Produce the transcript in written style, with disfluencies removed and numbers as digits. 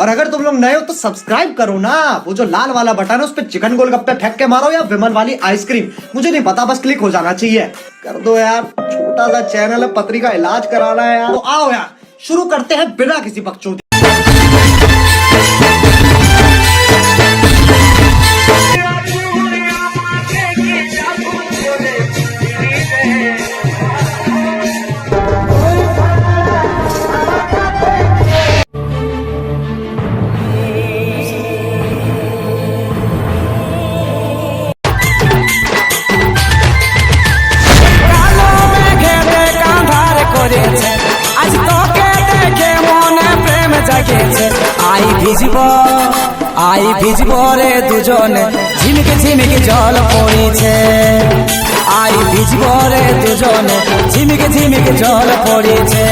और अगर तुम लोग नए हो तो सब्सक्राइब करो ना, वो जो लाल वाला बटन है उस पर चिकन गोलगप्पे फेंक के मारो या विमल वाली आइसक्रीम, मुझे नहीं पता, बस क्लिक हो जाना चाहिए। कर दो यार, छोटा सा चैनल है, पथरी का इलाज कराना है यार। तो आओ यार शुरू करते हैं बिना किसी बकचोदी। আই ভিজব রে দুজনে ঝিমিকে ঝিমিকে জল পড়িছে। আই ভিজব রে দুজনে ঝিমিকে ঝিমিকে জল পড়িছে।